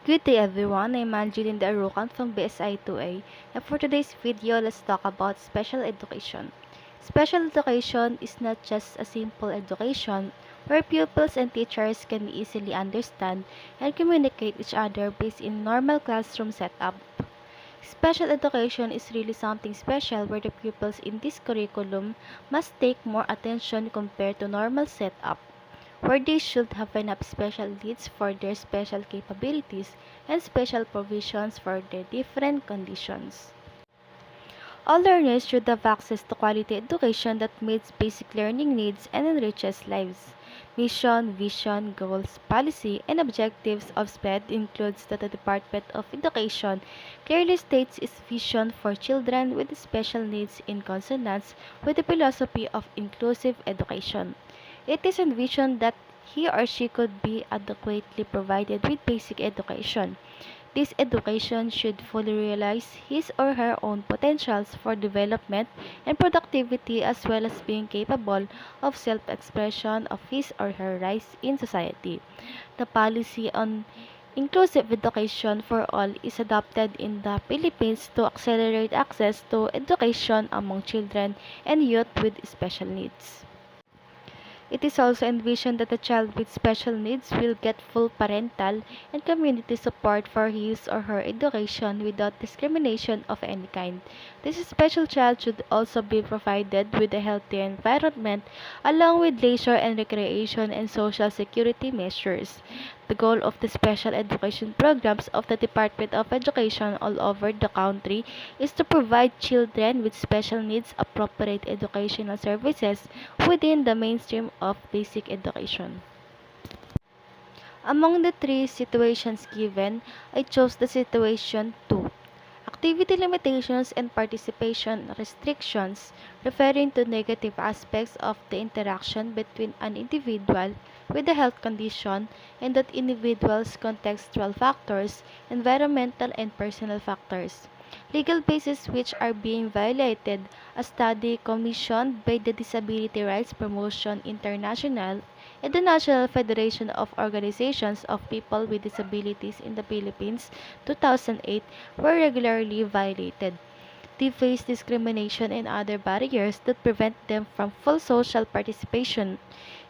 Good day everyone, I'm Angeline Darukan from BSI 2A, and for today's video, let's talk about special education. Special education is not just a simple education where pupils and teachers can easily understand and communicate each other based in normal classroom setup. Special education is really something special where the pupils in this curriculum must take more attention compared to normal setup where they should have enough special needs for their special capabilities and special provisions for their different conditions. All learners should have access to quality education that meets basic learning needs and enriches lives. Mission, vision, goals, policy, and objectives of SPED includes that the Department of Education clearly states its vision for children with special needs in consonance with the philosophy of inclusive education. It is envisioned that he or she could be adequately provided with basic education. This education should fully realize his or her own potentials for development and productivity as well as being capable of self-expression of his or her rights in society. The policy on inclusive education for all is adopted in the Philippines to accelerate access to education among children and youth with special needs. It is also envisioned that a child with special needs will get full parental and community support for his or her education without discrimination of any kind. This special child should also be provided with a healthy environment along with leisure and recreation and social security measures. The goal of the special education programs of the Department of Education all over the country is to provide children with special needs appropriate educational services within the mainstream of basic education. Among the three situations given, I chose the situation 2. Activity limitations and participation restrictions, referring to negative aspects of the interaction between an individual with a health condition and that individual's contextual factors, environmental and personal factors. Legal bases which are being violated, a study commissioned by the Disability Rights Promotion International and the National Federation of Organizations of People with Disabilities in the Philippines 2008 were regularly violated. They face discrimination and other barriers that prevent them from full social participation,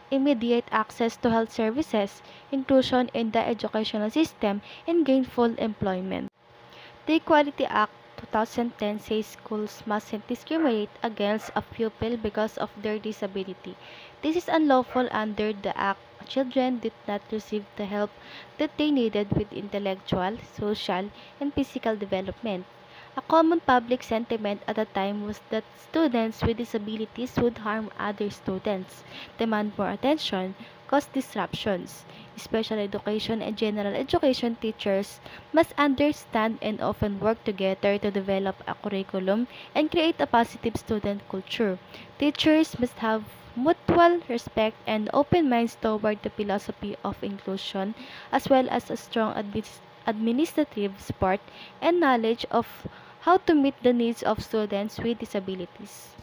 immediate access to health services, inclusion in the educational system, and gainful employment. The Equality Act 2010 says schools mustn't discriminate against a pupil because of their disability. This is unlawful under the Act. Children did not receive the help that they needed with intellectual, social, and physical development. A common public sentiment at the time was that students with disabilities would harm other students, demand more attention, cause disruptions. Special education and general education teachers must understand and often work together to develop a curriculum and create a positive student culture. Teachers must have mutual respect and open minds toward the philosophy of inclusion, as well as a strong administrative support and knowledge of how to meet the needs of students with disabilities.